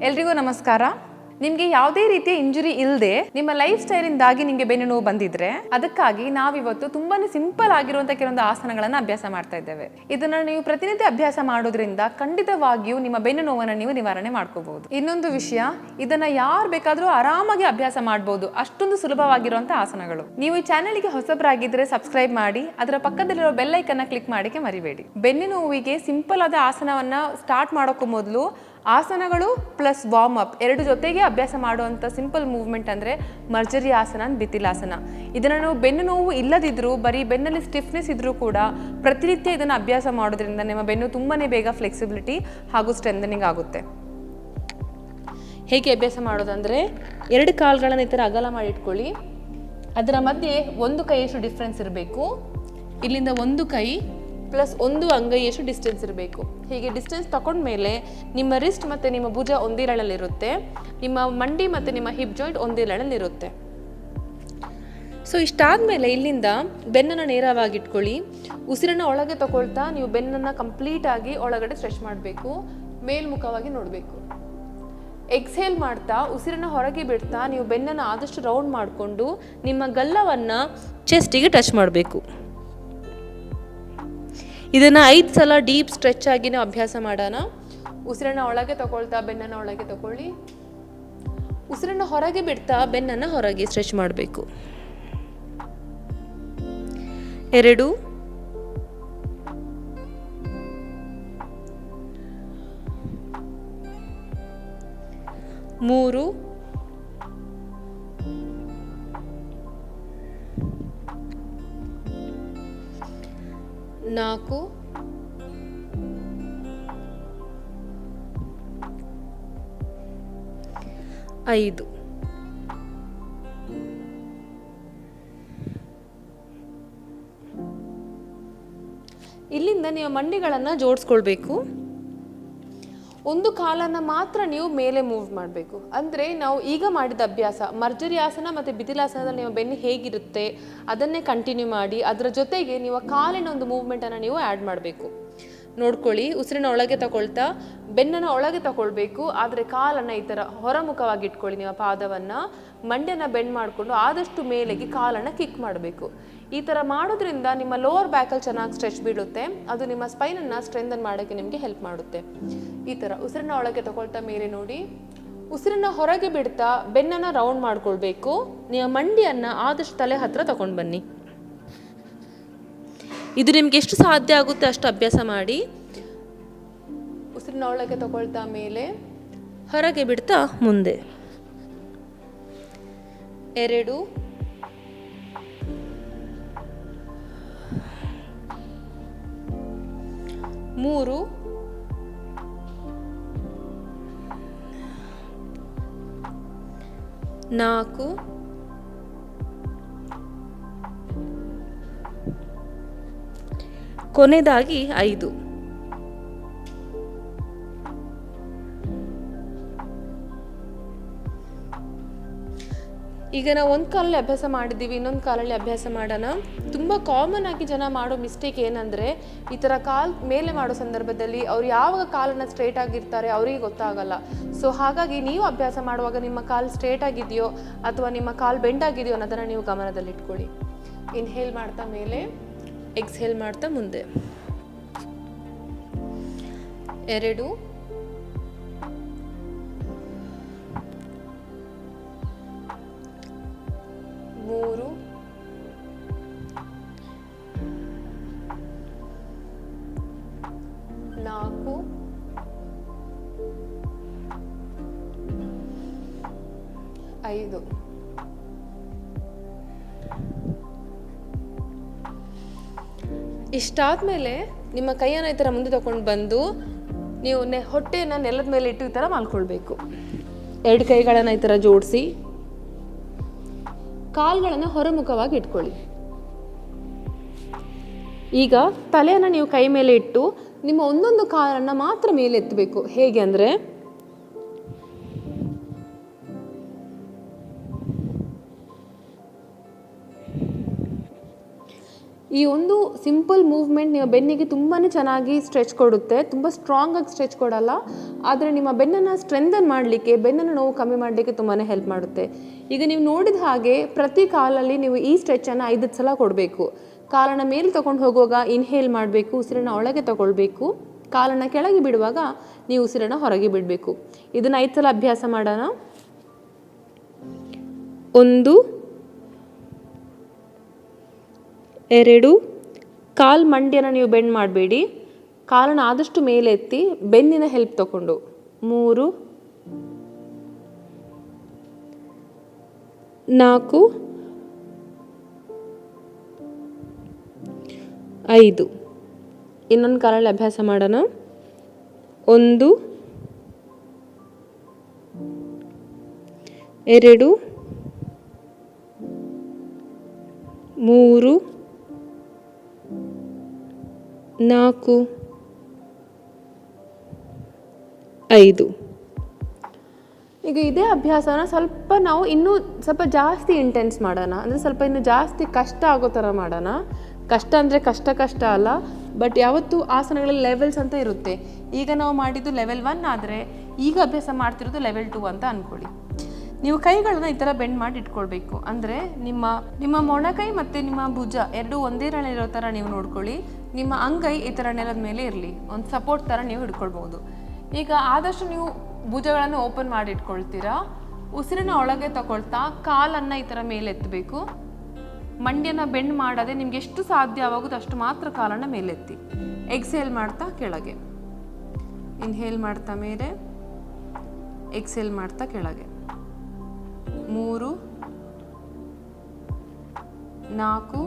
ಎಲ್ರಿಗೂ ನಮಸ್ಕಾರ. ನಿಮಗೆ ಯಾವುದೇ ರೀತಿಯ ಇಂಜುರಿ ಇಲ್ಲದೆ ನಿಮ್ಮ ಲೈಫ್ ಸ್ಟೈಲಿಂದಾಗಿ ನಿಮಗೆ ಬೆನ್ನು ನೋವು ಬಂದಿದ್ರೆ ಅದಕ್ಕಾಗಿ ನಾವಿವತ್ತು ತುಂಬಾನೇ ಸಿಂಪಲ್ ಆಗಿರುವಂತಹ ಕೆಲವೊಂದು ಆಸನಗಳನ್ನು ಅಭ್ಯಾಸ ಮಾಡ್ತಾ ಇದ್ದೇವೆ. ಇದನ್ನ ನೀವು ಪ್ರತಿನಿತ್ಯ ಅಭ್ಯಾಸ ಮಾಡೋದ್ರಿಂದ ಖಂಡಿತವಾಗಿಯೂ ನಿಮ್ಮ ಬೆನ್ನು ನೋವನ್ನು ನೀವು ನಿವಾರಣೆ ಮಾಡ್ಕೋಬಹುದು. ಇನ್ನೊಂದು ವಿಷಯ, ಇದನ್ನ ಯಾರು ಬೇಕಾದರೂ ಆರಾಮಾಗಿ ಅಭ್ಯಾಸ ಮಾಡಬಹುದು, ಅಷ್ಟೊಂದು ಸುಲಭವಾಗಿರುವಂತಹ ಆಸನಗಳು. ನೀವು ಈ ಚಾನೆಲ್ಗೆ ಹೊಸಬರಾಗಿದ್ರೆ ಸಬ್ಸ್ಕ್ರೈಬ್ ಮಾಡಿ, ಅದರ ಪಕ್ಕದಲ್ಲಿರೋ ಬೆಲ್ ಐಕನ್ನ ಕ್ಲಿಕ್ ಮಾಡಿಕೆ ಮರಿಬೇಡಿ. ಬೆನ್ನು ನೋವಿಗೆ ಸಿಂಪಲ್ ಆದ ಆಸನವನ್ನ ಸ್ಟಾರ್ಟ್ ಮಾಡೋಕ್ಕೂ ಮೊದಲು ಆಸನಗಳು ಪ್ಲಸ್ ವಾರ್ಮ್ ಅಪ್ ಎರಡು ಜೊತೆಗೆ ಅಭ್ಯಾಸ ಮಾಡುವಂಥ ಸಿಂಪಲ್ ಮೂವ್ಮೆಂಟ್ ಅಂದರೆ ಮರ್ಜರಿ ಆಸನ, ಬಿತಿಲಾಸನ. ಇದನ್ನು ನಾವು ಬೆನ್ನು ನೋವು ಇಲ್ಲದಿದ್ದರೂ ಬರೀ ಬೆನ್ನಲ್ಲಿ ಸ್ಟಿಫ್ನೆಸ್ ಇದ್ದರೂ ಕೂಡ ಪ್ರತಿನಿತ್ಯ ಇದನ್ನು ಅಭ್ಯಾಸ ಮಾಡೋದ್ರಿಂದ ನಿಮ್ಮ ಬೆನ್ನು ತುಂಬಾ ಬೇಗ ಫ್ಲೆಕ್ಸಿಬಿಲಿಟಿ ಹಾಗೂ ಸ್ಟ್ರೆಂಥನಿಂಗ್ ಆಗುತ್ತೆ. ಹೇಗೆ ಅಭ್ಯಾಸ ಮಾಡೋದಂದರೆ, ಎರಡು ಕಾಲುಗಳನ್ನು ಈ ಥರ ಅಗಲ ಮಾಡಿಟ್ಕೊಳ್ಳಿ. ಅದರ ಮಧ್ಯೆ ಒಂದು ಕೈಯಷ್ಟು ಡಿಫ್ರೆನ್ಸ್ ಇರಬೇಕು. ಇಲ್ಲಿಂದ ಒಂದು ಕೈ ಪ್ಲಸ್ ಒಂದು ಅಂಗೈಯಷ್ಟು ಡಿಸ್ಟೆನ್ಸ್ ಇರಬೇಕು. ಹೀಗೆ ಡಿಸ್ಟೆನ್ಸ್ ತಗೊಂಡ್ಮೇಲೆ ನಿಮ್ಮ ರಿಸ್ಟ್ ಮತ್ತು ನಿಮ್ಮ ಭುಜ ಒಂದೇ ಲೆವೆಲಲ್ಲಿರುತ್ತೆ, ನಿಮ್ಮ ಮಂಡಿ ಮತ್ತು ನಿಮ್ಮ ಹಿಪ್ ಜಾಯಿಂಟ್ ಒಂದೇ ಲೆವೆಲಲ್ಲಿರುತ್ತೆ. ಸೊ ಇಷ್ಟಾದಮೇಲೆ ಇಲ್ಲಿಂದ ಬೆನ್ನನ್ನು ನೇರವಾಗಿ ಇಟ್ಕೊಳ್ಳಿ. ಉಸಿರನ್ನು ಒಳಗೆ ತಗೊಳ್ತಾ ನೀವು ಬೆನ್ನನ್ನು ಕಂಪ್ಲೀಟಾಗಿ ಒಳಗಡೆ ಸ್ಟ್ರೆಚ್ ಮಾಡಬೇಕು, ಮೇಲ್ಮುಖವಾಗಿ ನೋಡಬೇಕು. ಎಕ್ಸೇಲ್ ಮಾಡ್ತಾ ಉಸಿರನ್ನು ಹೊರಗೆ ಬಿಡ್ತಾ ನೀವು ಬೆನ್ನನ್ನು ಆದಷ್ಟು ರೌಂಡ್ ಮಾಡಿಕೊಂಡು ನಿಮ್ಮ ಗಲ್ಲವನ್ನು ಚೆಸ್ಟಿಗೆ ಟಚ್ ಮಾಡಬೇಕು. ಇದನ್ನು 5 ಸಲ ಡೀಪ್ ಸ್ಟ್ರೆಚ್ ಆಗಿ ನಾವು ಅಭ್ಯಾಸ ಮಾಡೋಣ. ಉಸಿರನ್ನು ಒಳಗೆ ತಗೊಳ್ತಾ ಬೆನ್ನನ್ನು ಒಳಗೆ ತಗೊಳ್ಳಿ, ಉಸಿರನ್ನು ಹೊರಗೆ ಬಿಡ್ತಾ ಬೆನ್ನನ್ನು ಹೊರಗೆ ಸ್ಟ್ರೆಚ್ ಮಾಡಬೇಕು. 2 3 4 5. ಇಲ್ಲಿಂದ ನೀವು ಮಂಡಿಗಳನ್ನು ಜೋಡಿಸ್ಕೊಳ್ಬೇಕು. ಒಂದು ಕಾಲನ್ನು ಮಾತ್ರ ನೀವು ಮೇಲೆ ಮೂವ್ ಮಾಡಬೇಕು. ಅಂದರೆ ನಾವು ಈಗ ಮಾಡಿದ ಅಭ್ಯಾಸ ಮರ್ಜರಿ ಆಸನ ಮತ್ತು ಬಿದಿಲಾಸನದಲ್ಲಿ ನಿಮ್ಮ ಬೆನ್ನು ಹೇಗಿರುತ್ತೆ ಅದನ್ನೇ ಕಂಟಿನ್ಯೂ ಮಾಡಿ, ಅದರ ಜೊತೆಗೆ ನೀವು ಕಾಲಿನ ಒಂದು ಮೂವ್ಮೆಂಟನ್ನು ನೀವು ಆ್ಯಡ್ ಮಾಡಬೇಕು. ನೋಡ್ಕೊಳ್ಳಿ, ಉಸಿರಿನ ಒಳಗೆ ತಗೊಳ್ತಾ ಬೆನ್ನನ್ನು ಒಳಗೆ ತಗೊಳ್ಬೇಕು, ಆದರೆ ಕಾಲನ್ನು ಈ ಥರ ಹೊರಮುಖವಾಗಿ ಇಟ್ಕೊಳ್ಳಿ. ನಿಮ್ಮ ಪಾದವನ್ನು ಮಂಡ್ಯನ ಬೆಂಡ್ ಮಾಡಿಕೊಂಡು ಆದಷ್ಟು ಮೇಲೆಗೆ ಕಾಲನ್ನು ಕಿಕ್ ಮಾಡಬೇಕು. ಈ ಥರ ಮಾಡೋದ್ರಿಂದ ನಿಮ್ಮ ಲೋವರ್ ಬ್ಯಾಕಲ್ಲಿ ಚೆನ್ನಾಗಿ ಸ್ಟ್ರೆಚ್ ಬೀಳುತ್ತೆ, ಅದು ನಿಮ್ಮ ಸ್ಪೈನನ್ನು ಸ್ಟ್ರೆಂಥನ್ ಮಾಡೋಕ್ಕೆ ನಿಮಗೆ ಹೆಲ್ಪ್ ಮಾಡುತ್ತೆ. ಈ ಥರ ಉಸಿರನ್ನ ಒಳಗೆ ತಗೊಳ್ತಾ ಮೇಲೆ ನೋಡಿ, ಉಸಿರನ್ನ ಹೊರಗೆ ಬಿಡ್ತಾ ಬೆನ್ನನ್ನು ರೌಂಡ್ ಮಾಡ್ಕೊಳ್ಬೇಕು. ನಿಮ್ಮ ಮಂಡಿಯನ್ನು ಆದಷ್ಟು ತಲೆ ಹತ್ರ ತಗೊಂಡು ಬನ್ನಿ. ಇದು ನಿಮ್ಗೆ ಎಷ್ಟು ಸಾಧ್ಯ ಆಗುತ್ತೆ ಅಷ್ಟು ಅಭ್ಯಾಸ ಮಾಡಿ. ಉಸಿರನ್ನ ಒಳಗೆ ತಗೊಳ್ತಾ ಮೇಲೆ, ಹೊರಗೆ ಬಿಡ್ತಾ ಮುಂದೆ. 2 3 4 ಕೊನೆಯದಾಗಿ 5. ಈಗ ನಾವು ಒಂದು ಕಾಲಲ್ಲಿ ಅಭ್ಯಾಸ ಮಾಡಿದ್ದೀವಿ, ಇನ್ನೊಂದು ಕಾಲಲ್ಲಿ ಅಭ್ಯಾಸ ಮಾಡೋಣ. ತುಂಬ ಕಾಮನ್ ಆಗಿ ಜನ ಮಾಡೋ ಮಿಸ್ಟೇಕ್ ಏನಂದರೆ, ಈ ಥರ ಕಾಲು ಮೇಲೆ ಮಾಡೋ ಸಂದರ್ಭದಲ್ಲಿ ಅವ್ರು ಯಾವಾಗ ಕಾಲನ್ನು ಸ್ಟ್ರೇಟ್ ಆಗಿರ್ತಾರೆ ಅವರಿಗೆ ಗೊತ್ತಾಗಲ್ಲ. ಸೊ ಹಾಗಾಗಿ ನೀವು ಅಭ್ಯಾಸ ಮಾಡುವಾಗ ನಿಮ್ಮ ಕಾಲು ಸ್ಟ್ರೇಟ್ ಆಗಿದೆಯೋ ಅಥವಾ ನಿಮ್ಮ ಕಾಲು ಬೆಂಡ್ ಆಗಿದೆಯೋ ಅನ್ನೋದನ್ನು ನೀವು ಗಮನದಲ್ಲಿಟ್ಕೊಳ್ಳಿ. ಇನ್ಹೇಲ್ ಮಾಡ್ತಾ ಮೇಲೆ, ಎಕ್ಸ್ಹೇಲ್ ಮಾಡ್ತಾ ಮುಂದೆ. 2 3 4 5. ಇಷ್ಟಾದ್ಮೇಲೆ ನಿಮ್ಮ ಕೈಯನ್ನು ಈ ಥರ ಮುಂದೆ ತಗೊಂಡು ಬಂದು ನೀವು ಹೊಟ್ಟೆಯನ್ನು ನೆಲದ ಮೇಲೆ ಇಟ್ಟು ಈ ಥರ ಮಾಡ್ಕೊಳ್ಬೇಕು. 2 ಕೈಗಳನ್ನು ಈ ಥರ ಜೋಡಿಸಿ ಕಾಲುಗಳನ್ನು ಹೊರಮುಖವಾಗಿ ಇಟ್ಕೊಳ್ಳಿ. ಈಗ ತಲೆಯನ್ನು ನೀವು ಕೈ ಮೇಲೆ ಇಟ್ಟು ನಿಮ್ಮ ಒಂದೊಂದು ಕಾಲನ್ನು ಮಾತ್ರ ಮೇಲೆ ಎತ್ತಬೇಕು. ಹೇಗೆ ಅಂದರೆ, ಈ ಒಂದು ಸಿಂಪಲ್ ಮೂವ್ಮೆಂಟ್ ನಿಮ್ಮ ಬೆನ್ನಿಗೆ ತುಂಬಾ ಚೆನ್ನಾಗಿ ಸ್ಟ್ರೆಚ್ ಕೊಡುತ್ತೆ. ತುಂಬ ಸ್ಟ್ರಾಂಗಾಗಿ ಸ್ಟ್ರೆಚ್ ಕೊಡಲ್ಲ, ಆದರೆ ನಿಮ್ಮ ಬೆನ್ನನ್ನು ಸ್ಟ್ರೆಂಥನ್ ಮಾಡಲಿಕ್ಕೆ, ಬೆನ್ನನ್ನು ನೋವು ಕಮ್ಮಿ ಮಾಡಲಿಕ್ಕೆ ತುಂಬಾ ಹೆಲ್ಪ್ ಮಾಡುತ್ತೆ. ಈಗ ನೀವು ನೋಡಿದ ಹಾಗೆ ಪ್ರತಿ ಕಾಲಲ್ಲಿ ನೀವು ಈ ಸ್ಟ್ರೆಚ್ಚನ್ನು 5 ಸಲ ಕೊಡಬೇಕು. ಕಾಲನ್ನು ಮೇಲೆ ತೊಗೊಂಡು ಹೋಗುವಾಗ ಇನ್ಹೇಲ್ ಮಾಡಬೇಕು, ಉಸಿರನ್ನು ಒಳಗೆ ತಗೊಳ್ಬೇಕು. ಕಾಲನ್ನು ಕೆಳಗೆ ಬಿಡುವಾಗ ನೀವು ಉಸಿರನ್ನು ಹೊರಗೆ ಬಿಡಬೇಕು. ಇದನ್ನು 5 ಸಲ ಅಭ್ಯಾಸ ಮಾಡೋಣ. 1 2, ಕಾಲು ಮಂಡಿಯನ್ನು ನೀವು ಬೆಂಡ್ ಮಾಡಬೇಡಿ, ಕಾಲನ್ನು ಆದಷ್ಟು ಮೇಲೆ ಎತ್ತಿ ಬೆನ್ನಿನ ಹೆಲ್ಪ್ ತಗೊಂಡು. 3 4 5. ಇನ್ನೊಂದು ಕಾಲಲ್ಲಿ ಅಭ್ಯಾಸ ಮಾಡೋಣ. 1 2 3 4 5. ಈಗ ಇದೇ ಅಭ್ಯಾಸನ ನಾವು ಇನ್ನೂ ಸ್ವಲ್ಪ ಜಾಸ್ತಿ ಇಂಟೆನ್ಸ್ ಮಾಡೋಣ, ಅಂದರೆ ಸ್ವಲ್ಪ ಇನ್ನೂ ಜಾಸ್ತಿ ಕಷ್ಟ ಆಗೋ ಥರ ಮಾಡೋಣ. ಕಷ್ಟ ಅಂದರೆ ಕಷ್ಟ ಅಲ್ಲ, ಬಟ್ ಯಾವತ್ತೂ ಆಸನಗಳಲ್ಲಿ ಲೆವೆಲ್ಸ್ ಅಂತ ಇರುತ್ತೆ. ಈಗ ನಾವು ಮಾಡಿದ್ದು ಲೆವೆಲ್ 1 ಆದರೆ ಈಗ ಅಭ್ಯಾಸ ಮಾಡ್ತಿರೋದು ಲೆವೆಲ್ 2 ಅಂತ ಅಂದ್ಕೊಳ್ಳಿ. ನೀವು ಕೈಗಳನ್ನ ಈ ಥರ ಬೆಂಡ್ ಮಾಡಿ ಇಟ್ಕೊಳ್ಬೇಕು. ಅಂದರೆ ನಿಮ್ಮ ಮೊಣಕೈ ಮತ್ತು ನಿಮ್ಮ ಭುಜ ಎರಡೂ ಒಂದೇ ನೆಲ ಇರೋ ಥರ ನೀವು ನೋಡ್ಕೊಳ್ಳಿ. ನಿಮ್ಮ ಅಂಗೈ ಈ ಥರ ನೆಲದ ಮೇಲೆ ಇರಲಿ, ಒಂದು ಸಪೋರ್ಟ್ ಥರ ನೀವು ಹಿಡ್ಕೊಳ್ಬೋದು. ಈಗ ಆದಷ್ಟು ನೀವು ಭುಜಗಳನ್ನು ಓಪನ್ ಮಾಡಿ ಇಟ್ಕೊಳ್ತೀರಾ. ಉಸಿರನ್ನ ಒಳಗೆ ತಗೊಳ್ತಾ ಕಾಲನ್ನು ಈ ಥರ ಮೇಲೆ ಎತ್ತಬೇಕು. ಮಂಡಿಯನ್ನು ಬೆಂಡ್ ಮಾಡದೆ ನಿಮ್ಗೆ ಎಷ್ಟು ಸಾಧ್ಯವಾಗುತ್ತೋ ಅಷ್ಟು ಮಾತ್ರ ಕಾಲನ್ನು ಮೇಲೆತ್ತಿ. ಎಕ್ಸೇಲ್ ಮಾಡ್ತಾ ಕೆಳಗೆ, ಇನ್ಹೇಲ್ ಮಾಡ್ತಾ ಮೇಲೆ, ಎಕ್ಸೇಲ್ ಮಾಡ್ತಾ ಕೆಳಗೆ. 3 4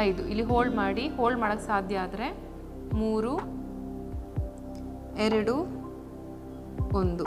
5. ಇಲ್ಲಿ ಹೋಲ್ಡ್ ಮಾಡೋಕ್ಕೆ ಸಾಧ್ಯ ಆದರೆ 3 2 1.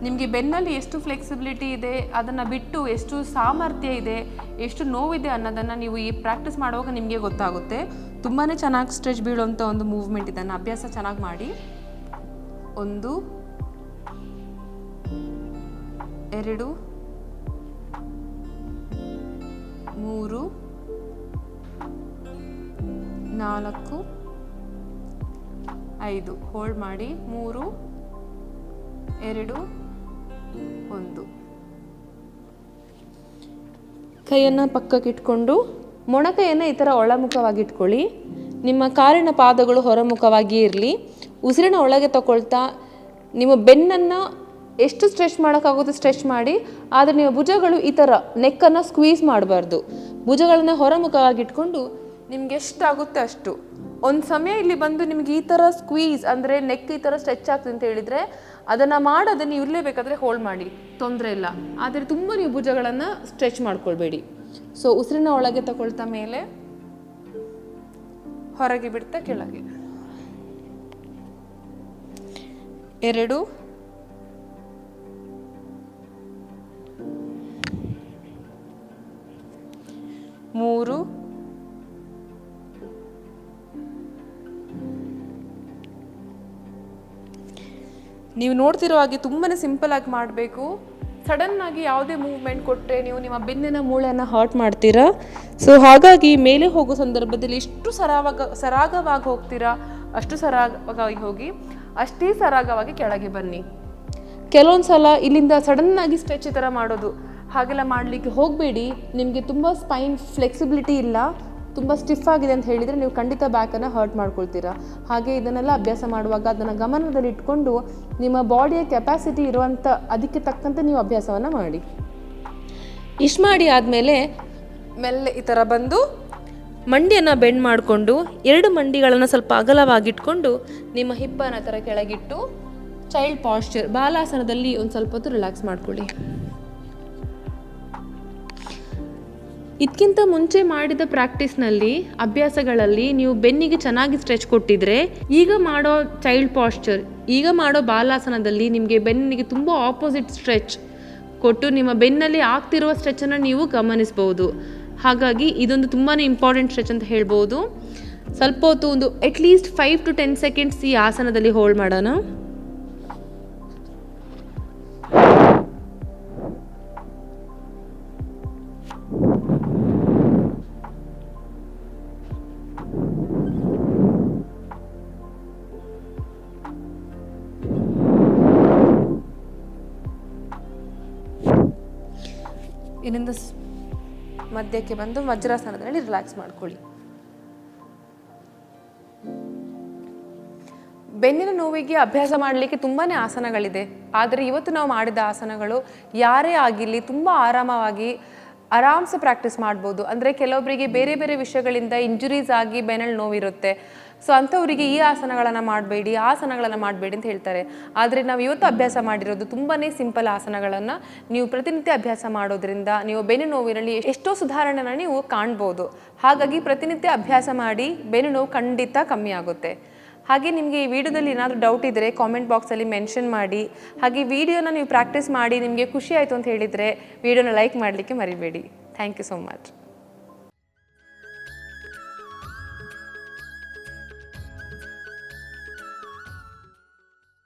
ನಿಮಗೆ ಬೆನ್ನಲ್ಲಿ ಎಷ್ಟು ಫ್ಲೆಕ್ಸಿಬಿಲಿಟಿ ಇದೆ, ಅದನ್ನು ಬಿಟ್ಟು ಎಷ್ಟು ಸಾಮರ್ಥ್ಯ ಇದೆ, ಎಷ್ಟು ನೋವಿದೆ ಅನ್ನೋದನ್ನು ನೀವು ಈ ಪ್ರಾಕ್ಟೀಸ್ ಮಾಡುವಾಗ ನಿಮಗೆ ಗೊತ್ತಾಗುತ್ತೆ. ತುಂಬಾ ಚೆನ್ನಾಗಿ ಸ್ಟ್ರೆಚ್ ಬೀಳುವಂಥ ಒಂದು ಮೂವ್ಮೆಂಟ್ ಇದನ್ನು ಅಭ್ಯಾಸ ಚೆನ್ನಾಗಿ ಮಾಡಿ. 1 2 3 4 5. ಹೋಲ್ಡ್ ಮಾಡಿ. 3 2 1. ಕೈಯನ್ನು ಪಕ್ಕಕ್ಕೆ ಇಟ್ಕೊಂಡು ಮೊಣಕೈಯನ್ನು ಈ ಥರ ಒಳಮುಖವಾಗಿ ಇಟ್ಕೊಳ್ಳಿ. ನಿಮ್ಮ ಕಾಲಿನ ಪಾದಗಳು ಹೊರಮುಖವಾಗಿ ಇರಲಿ. ಉಸಿರನ್ನ ಒಳಗೆ ತಗೊಳ್ತಾ ನಿಮ್ಮ ಬೆನ್ನನ್ನು ಎಷ್ಟು ಸ್ಟ್ರೆಚ್ ಮಾಡೋಕ್ಕಾಗುತ್ತೆ ಸ್ಟ್ರೆಚ್ ಮಾಡಿ, ಆದರೆ ನಿಮ್ಮ ಭುಜಗಳು ಈ ಥರ ನೆಕ್ಕನ್ನು ಸ್ಕ್ವೀಸ್ ಮಾಡಬಾರ್ದು. ಭುಜಗಳನ್ನು ಹೊರಮುಖವಾಗಿ ಇಟ್ಕೊಂಡು ನಿಮ್ಗೆ ಎಷ್ಟಾಗುತ್ತೆ ಅಷ್ಟು. ಒಂದು ಸಮಯ ಇಲ್ಲಿ ಬಂದು ನಿಮ್ಗೆ ಈ ಥರ ಸ್ಕ್ವೀಸ್ ಅಂದರೆ ನೆಕ್ ಈ ಥರ ಸ್ಟ್ರೆಚ್ ಆಗ್ತದೆ ಅಂತ ಹೇಳಿದರೆ ಅದನ್ನು ಮಾಡೋದನ್ನು ನೀವು ಇರಲೇಬೇಕಾದ್ರೆ ಹೋಲ್ಡ್ ಮಾಡಿ, ತೊಂದರೆ ಇಲ್ಲ. ಆದರೆ ತುಂಬ ನೀವು ಭುಜಗಳನ್ನು ಸ್ಟ್ರೆಚ್ ಮಾಡ್ಕೊಳ್ಬೇಡಿ. ಸೊ ಉಸಿರನ್ನ ಒಳಗೆ ತಗೊಳ್ತಾ ಮೇಲೆ, ಹೊರಗೆ ಬಿಡ್ತಾ ಕೆಳಗೆ. 2 3 ನೀವು ನೋಡ್ತಿರೋ ಹಾಗೆ ತುಂಬಾ ಸಿಂಪಲಾಗಿ ಮಾಡಬೇಕು. ಸಡನ್ನಾಗಿ ಯಾವುದೇ ಮೂವ್ಮೆಂಟ್ ಕೊಟ್ಟರೆ ನೀವು ನಿಮ್ಮ ಬೆನ್ನಿನ ಮೂಳೆಯನ್ನು ಹರ್ಟ್ ಮಾಡ್ತೀರಾ. ಸೊ ಹಾಗಾಗಿ ಮೇಲೆ ಹೋಗೋ ಸಂದರ್ಭದಲ್ಲಿ ಎಷ್ಟು ಸರಾಗವಾಗಿ ಹೋಗ್ತೀರಾ ಅಷ್ಟು ಸರಾಗವಾಗಿ ಹೋಗಿ, ಅಷ್ಟೇ ಸರಾಗವಾಗಿ ಕೆಳಗೆ ಬನ್ನಿ. ಕೆಲವೊಂದು ಸಲ ಇಲ್ಲಿಂದ ಸಡನ್ನಾಗಿ ಸ್ಟ್ರೆಚ್ ಈ ಥರ ಮಾಡೋದು, ಹಾಗೆಲ್ಲ ಮಾಡಲಿಕ್ಕೆ ಹೋಗಬೇಡಿ. ನಿಮಗೆ ತುಂಬ ಸ್ಪೈನ್ ಫ್ಲೆಕ್ಸಿಬಿಲಿಟಿ ಇಲ್ಲ, ತುಂಬ ಸ್ಟಿಫ್ ಆಗಿದೆ ಅಂತ ಹೇಳಿದರೆ ನೀವು ಖಂಡಿತ ಬ್ಯಾಕನ್ನು ಹರ್ಟ್ ಮಾಡ್ಕೊಳ್ತೀರಾ. ಹಾಗೆ ಇದನ್ನೆಲ್ಲ ಅಭ್ಯಾಸ ಮಾಡುವಾಗ ಅದನ್ನು ಗಮನದಲ್ಲಿ ಇಟ್ಕೊಂಡು ನಿಮ್ಮ ಬಾಡಿಯ ಕೆಪಾಸಿಟಿ ಇರುವಂಥ ಅದಕ್ಕೆ ತಕ್ಕಂತೆ ನೀವು ಅಭ್ಯಾಸವನ್ನು ಮಾಡಿ. ಇಷ್ಟು ಮಾಡಿ ಆದಮೇಲೆ ಮೆಲ್ಲೆ ಈ ಥರ ಬಂದು ಮಂಡಿಯನ್ನು ಬೆಂಡ್ ಮಾಡಿಕೊಂಡು 2 ಮಂಡಿಗಳನ್ನು ಸ್ವಲ್ಪ ಅಗಲವಾಗಿಟ್ಕೊಂಡು ನಿಮ್ಮ ಹಿಪ್ಪನ್ನು ಥರ ಕೆಳಗಿಟ್ಟು ಚೈಲ್ಡ್ ಪಾಶ್ಚರ್ ಬಾಲಾಸನದಲ್ಲಿ ಒಂದು ಸ್ವಲ್ಪ ಹೊತ್ತು ರಿಲ್ಯಾಕ್ಸ್ ಮಾಡ್ಕೊಳ್ಳಿ. ಇದಕ್ಕಿಂತ ಮುಂಚೆ ಮಾಡಿದ ಪ್ರಾಕ್ಟೀಸ್ನಲ್ಲಿ ಅಭ್ಯಾಸಗಳಲ್ಲಿ ನೀವು ಬೆನ್ನಿಗೆ ಚೆನ್ನಾಗಿ ಸ್ಟ್ರೆಚ್ ಕೊಟ್ಟಿದ್ರೆ, ಈಗ ಮಾಡೋ ಚೈಲ್ಡ್ ಪಾಶ್ಚರ್, ಈಗ ಮಾಡೋ ಬಾಲಾಸನದಲ್ಲಿ ನಿಮಗೆ ಬೆನ್ನಿಗೆ ತುಂಬ ಆಪೋಸಿಟ್ ಸ್ಟ್ರೆಚ್ ಕೊಟ್ಟು ನಿಮ್ಮ ಬೆನ್ನಲ್ಲಿ ಆಗ್ತಿರುವ ಸ್ಟ್ರೆಚನ್ನು ನೀವು ಗಮನಿಸ್ಬೋದು. ಹಾಗಾಗಿ ಇದೊಂದು ತುಂಬಾ ಇಂಪಾರ್ಟೆಂಟ್ ಸ್ಟ್ರೆಚ್ ಅಂತ ಹೇಳ್ಬೋದು. ಸ್ವಲ್ಪ ಹೊತ್ತು ಒಂದು ಅಟ್ಲೀಸ್ಟ್ 5 to 10 ಸೆಕೆಂಡ್ಸ್ ಈ ಆಸನದಲ್ಲಿ ಹೋಲ್ಡ್ ಮಾಡೋಣ. ಇನ್ನಿಂದ ಮಧ್ಯಕ್ಕೆ ಬಂದು ವಜ್ರಾಸನದಲ್ಲಿ ರಿಲ್ಯಾಕ್ಸ್ ಮಾಡ್ಕೊಳ್ಳಿ. ಬೆನ್ನಿನ ನೋವಿಗೆ ಅಭ್ಯಾಸ ಮಾಡಲಿಕ್ಕೆ ತುಂಬಾ ಆಸನಗಳಿದೆ. ಆದರೆ ಇವತ್ತು ನಾವು ಮಾಡಿದ ಆಸನಗಳು ಯಾರೇ ಆಗಿರಲಿ ತುಂಬ ಆರಾಮ್ಸೆ ಪ್ರಾಕ್ಟೀಸ್ ಮಾಡ್ಬೋದು. ಅಂದರೆ ಕೆಲವೊಬ್ಬರಿಗೆ ಬೇರೆ ಬೇರೆ ವಿಷಯಗಳಿಂದ ಇಂಜುರೀಸ್ ಆಗಿ ಬೆನ್ನಲ್ಲಿ ನೋವಿರುತ್ತೆ. ಸೊ ಅಂಥವರಿಗೆ ಈ ಆಸನಗಳನ್ನು ಮಾಡಬೇಡಿ, ಆಸನಗಳನ್ನು ಮಾಡಬೇಡಿ ಅಂತ ಹೇಳ್ತಾರೆ. ಆದರೆ ನಾವು ಇವತ್ತು ಅಭ್ಯಾಸ ಮಾಡಿರೋದು ತುಂಬಾ ಸಿಂಪಲ್ ಆಸನಗಳನ್ನು ನೀವು ಪ್ರತಿನಿತ್ಯ ಅಭ್ಯಾಸ ಮಾಡೋದ್ರಿಂದ ನೀವು ಬೆನ್ನು ನೋವಿನಲ್ಲಿ ಎಷ್ಟೋ ಸುಧಾರಣೆನ ನೀವು ಕಾಣ್ಬೋದು. ಹಾಗಾಗಿ ಪ್ರತಿನಿತ್ಯ ಅಭ್ಯಾಸ ಮಾಡಿ ಬೆನ್ನು ನೋವು ಖಂಡಿತ ಕಮ್ಮಿ ಆಗುತ್ತೆ. ಹಾಗೆ ನಿಮಗೆ ಈ ವಿಡಿಯೋದಲ್ಲಿ ಏನಾದರೂ ಡೌಟ್ ಇದ್ದರೆ ಕಾಮೆಂಟ್ ಬಾಕ್ಸಲ್ಲಿ ಮೆನ್ಷನ್ ಮಾಡಿ. ಹಾಗೆ ವಿಡಿಯೋನ ನೀವು ಪ್ರಾಕ್ಟೀಸ್ ಮಾಡಿ ನಿಮಗೆ ಖುಷಿ ಆಯಿತು ಅಂತ ಹೇಳಿದರೆ ವಿಡಿಯೋನ ಲೈಕ್ ಮಾಡಲಿಕ್ಕೆ ಮರಿಬೇಡಿ. Thank you so much.